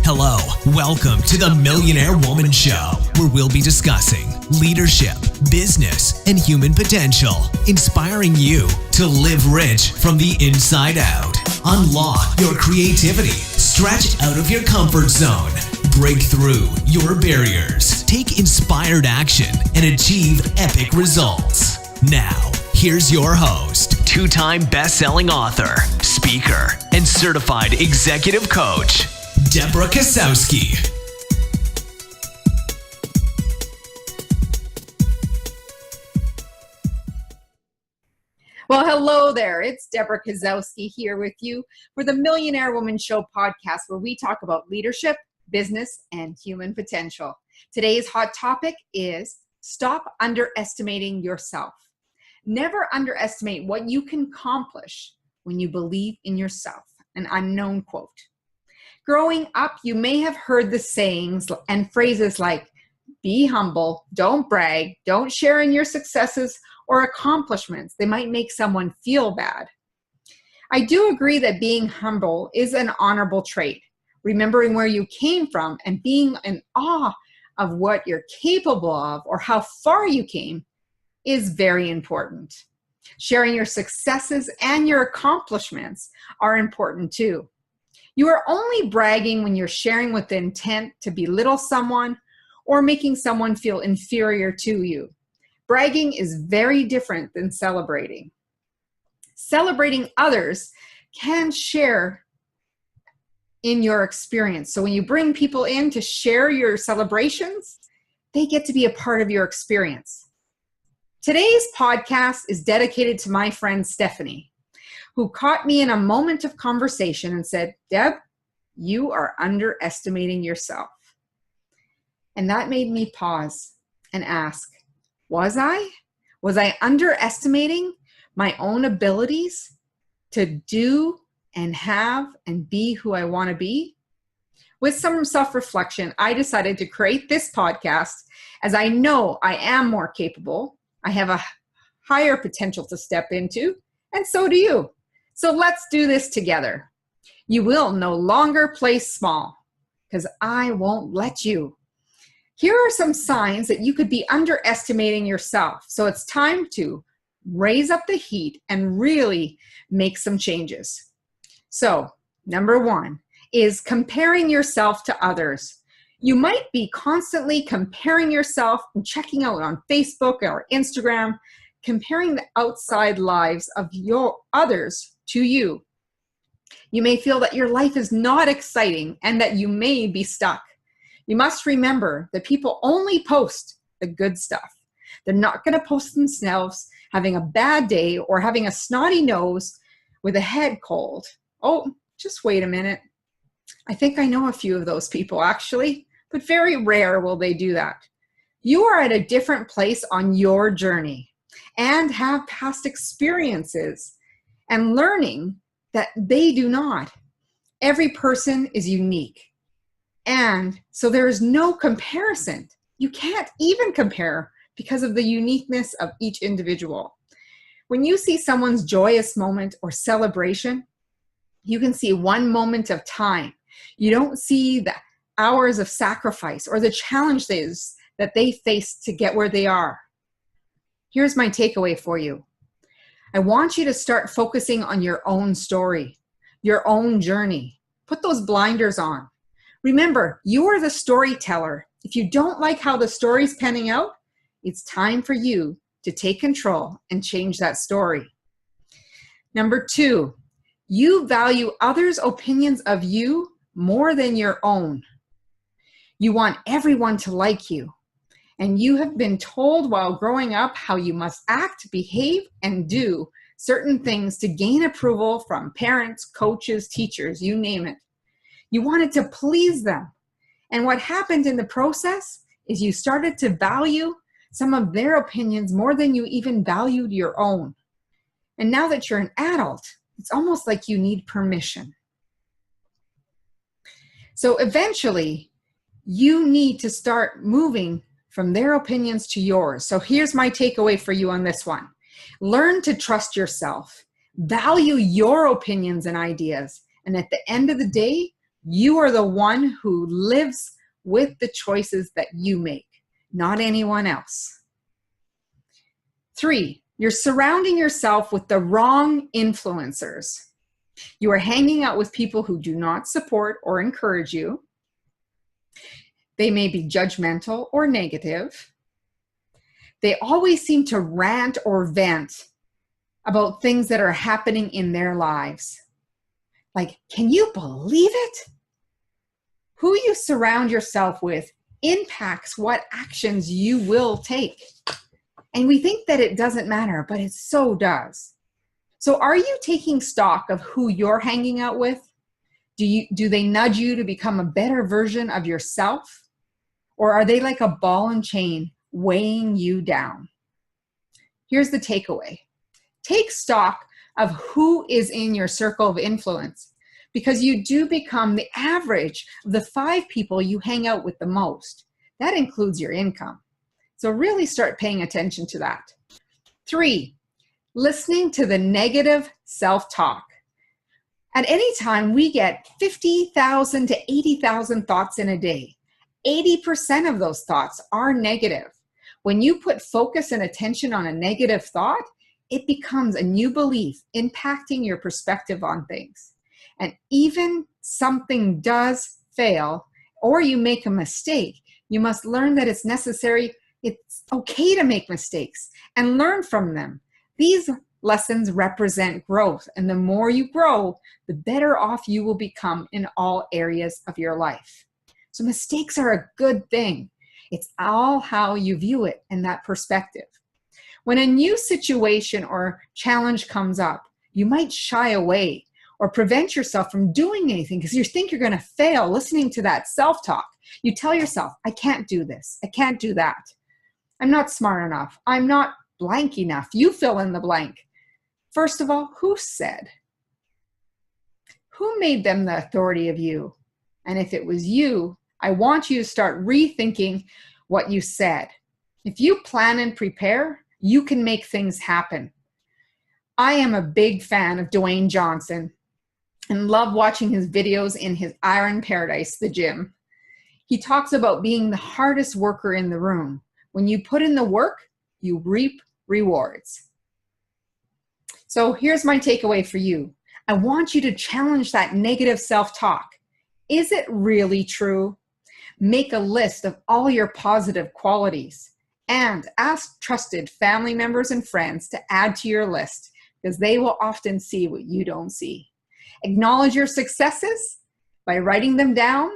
Hello, welcome to the Millionaire Woman Show, where we'll be discussing leadership, business, and human potential, inspiring you to live rich from the inside out. Unlock your creativity, stretch out of your comfort zone, break through your barriers, take inspired action, and achieve epic results. Now, here's your host, two-time best-selling author, speaker, and certified executive coach, Debra Kasowski. Well, hello there. It's Debra Kasowski here with you for the Millionaire Woman Show podcast, where we talk about leadership, business, and human potential. Today's hot topic is stop underestimating yourself. Never underestimate what you can accomplish when you believe in yourself. An unknown quote. Growing up, you may have heard the sayings and phrases like, be humble, don't brag, don't share in your successes or accomplishments. They might make someone feel bad. I do agree that being humble is an honorable trait. Remembering where you came from and being in awe of what you're capable of or how far you came is very important. Sharing your successes and your accomplishments are important too. You are only bragging when you're sharing with the intent to belittle someone or making someone feel inferior to you. Bragging is very different than celebrating. Celebrating others can share in your experience. So when you bring people in to share your celebrations, they get to be a part of your experience. Today's podcast is dedicated to my friend Stephanie, who caught me in a moment of conversation and said, Deb, you are underestimating yourself. And that made me pause and ask, was I? Was I underestimating my own abilities to do and have and be who I want to be? With some self-reflection, I decided to create this podcast as I know I am more capable. I have a higher potential to step into, and so do you. So let's do this together. You will no longer play small, because I won't let you. Here are some signs that you could be underestimating yourself. So it's time to raise up the heat and really make some changes. So number one is comparing yourself to others. You might be constantly comparing yourself and checking out on Facebook or Instagram, comparing the outside lives of your others to you. You may feel that your life is not exciting and that you may be stuck. You must remember that people only post the good stuff. They're not going to post themselves having a bad day or having a snotty nose with a head cold. Oh, just wait a minute. I think I know a few of those people actually, but very rare will they do that. You are at a different place on your journey and have past experiences and learning that they do not. Every person is unique. And so there is no comparison. You can't even compare because of the uniqueness of each individual. When you see someone's joyous moment or celebration, you can see one moment of time. You don't see the hours of sacrifice or the challenges that they face to get where they are. Here's my takeaway for you. I want you to start focusing on your own story, your own journey. Put those blinders on. Remember, you are the storyteller. If you don't like how the story's panning out, it's time for you to take control and change that story. Number two, you value others' opinions of you more than your own. You want everyone to like you. And you have been told while growing up how you must act, behave, and do certain things to gain approval from parents, coaches, teachers, you name it. You wanted to please them. And what happened in the process is you started to value some of their opinions more than you even valued your own. And now that you're an adult, it's almost like you need permission. So eventually, you need to start moving from their opinions to yours. So here's my takeaway for you on this one. Learn to trust yourself. Value your opinions and ideas. And at the end of the day, You are the one who lives with the choices that you make, not anyone else. 3, you're surrounding yourself with the wrong influencers. You are hanging out with people who do not support or encourage you. They may be judgmental or negative. They always seem to rant or vent about things that are happening in their lives. Like, can you believe it? Who you surround yourself with impacts what actions you will take. And we think that it doesn't matter, but it so does. So are you taking stock of who you're hanging out with? Do they nudge you to become a better version of yourself? Or are they like a ball and chain weighing you down? Here's the takeaway. Take stock of who is in your circle of influence, because you do become the average of the 5 people you hang out with the most. That includes your income. So really start paying attention to that. 3, listening to the negative self-talk. At any time, we get 50,000 to 80,000 thoughts in a day. 80% of those thoughts are negative. When you put focus and attention on a negative thought, it becomes a new belief impacting your perspective on things. And even something does fail or you make a mistake, you must learn that it's necessary. It's okay to make mistakes and learn from them. These lessons represent growth, and the more you grow, the better off you will become in all areas of your life. So mistakes are a good thing. It's all how you view it and that perspective. When a new situation or challenge comes up, you might shy away or prevent yourself from doing anything because you think you're going to fail listening to that self-talk. You tell yourself, I can't do this. I can't do that. I'm not smart enough. I'm not blank enough. You fill in the blank. First of all, who said? Who made them the authority of you? And if it was you, I want you to start rethinking what you said. If you plan and prepare, you can make things happen. I am a big fan of Dwayne Johnson and love watching his videos in his Iron Paradise, the gym. He talks about being the hardest worker in the room. When you put in the work, you reap rewards. So here's my takeaway for you. I want you to challenge that negative self-talk. Is it really true? Make a list of all your positive qualities and ask trusted family members and friends to add to your list because they will often see what you don't see. Acknowledge your successes by writing them down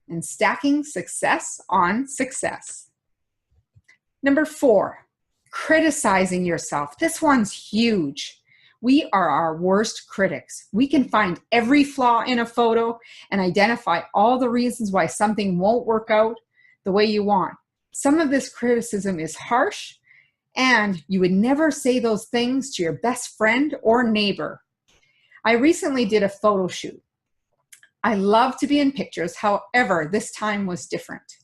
and stacking success on success. Number 4, criticizing yourself. This one's huge. We are our worst critics. We can find every flaw in a photo and identify all the reasons why something won't work out the way you want. Some of this criticism is harsh, and you would never say those things to your best friend or neighbor. I recently did a photo shoot. I love to be in pictures, however, this time was different.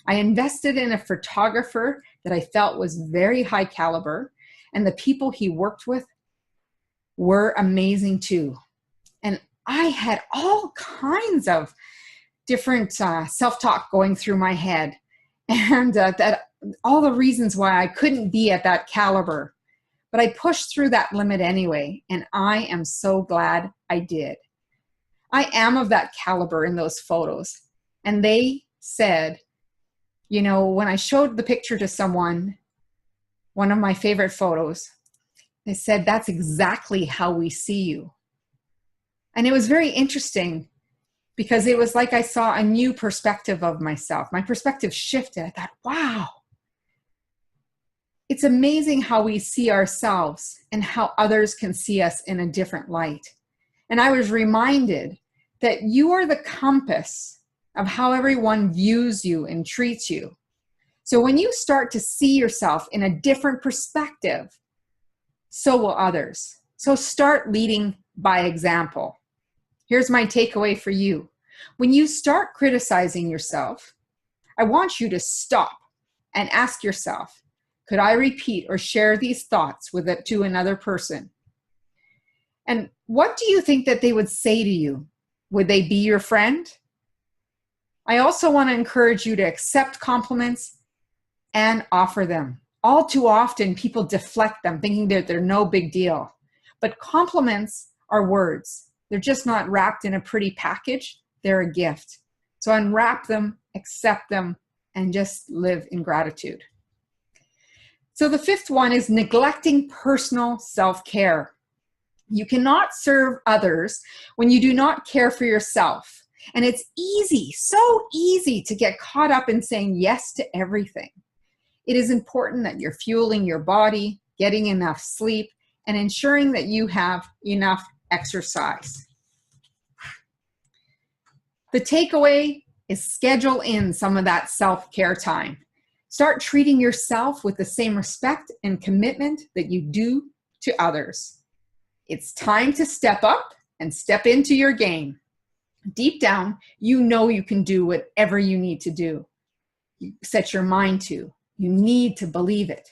I invested in a photographer that I felt was very high caliber, and the people he worked with were amazing too. And I had all kinds of different self-talk going through my head, and that all the reasons why I couldn't be at that caliber. But I pushed through that limit anyway, and I am so glad I did. I am of that caliber in those photos. And they said, you know, when I showed the picture to someone, one of my favorite photos, they said, that's exactly how we see you. And it was very interesting because it was like I saw a new perspective of myself. My perspective shifted. I thought, wow. It's amazing how we see ourselves and how others can see us in a different light. And I was reminded that you are the compass of how everyone views you and treats you. So when you start to see yourself in a different perspective, so will others. So start leading by example. Here's my takeaway for you. When you start criticizing yourself, I want you to stop and ask yourself, could I repeat or share these thoughts to another person? And what do you think that they would say to you? Would they be your friend? I also want to encourage you to accept compliments and offer them. All too often, people deflect them, thinking that they're no big deal. But compliments are words. They're just not wrapped in a pretty package. They're a gift. So unwrap them, accept them, and just live in gratitude. So the fifth one is neglecting personal self-care. You cannot serve others when you do not care for yourself. And it's easy, so easy to get caught up in saying yes to everything. It is important that you're fueling your body, getting enough sleep, and ensuring that you have enough exercise. The takeaway is schedule in some of that self-care time. Start treating yourself with the same respect and commitment that you do to others. It's time to step up and step into your game. Deep down, you know you can do whatever you need to do. You set your mind to. You need to believe it.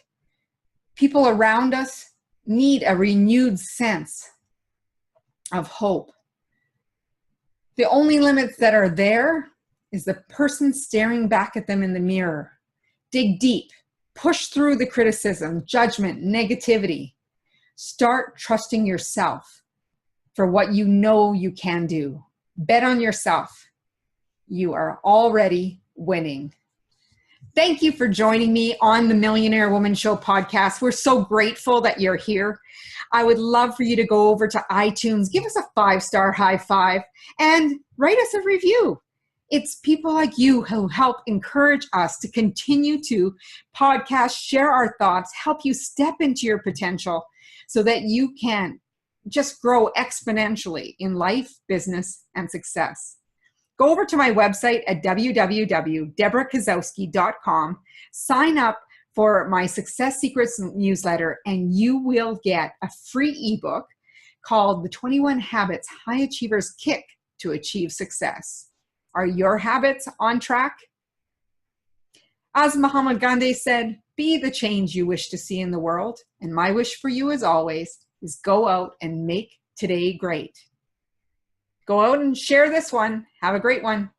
People around us need a renewed sense of hope. The only limits that are there is the person staring back at them in the mirror. Dig deep. Push through the criticism, judgment, negativity. Start trusting yourself for what you know you can do. Bet on yourself. You are already winning. Thank you for joining me on the Millionaire Woman Show podcast. We're so grateful that you're here. I would love for you to go over to iTunes, give us a 5-star high five, and write us a review. It's people like you who help encourage us to continue to podcast, share our thoughts, help you step into your potential so that you can just grow exponentially in life, business, and success. Go over to my website at www.debrakasowski.com, sign up for my Success Secrets newsletter, and you will get a free ebook called The 21 Habits High Achievers Kick to Achieve Success. Are your habits on track? As Mahatma Gandhi said, be the change you wish to see in the world. And my wish for you, as always, is go out and make today great. Go out and share this one. Have a great one.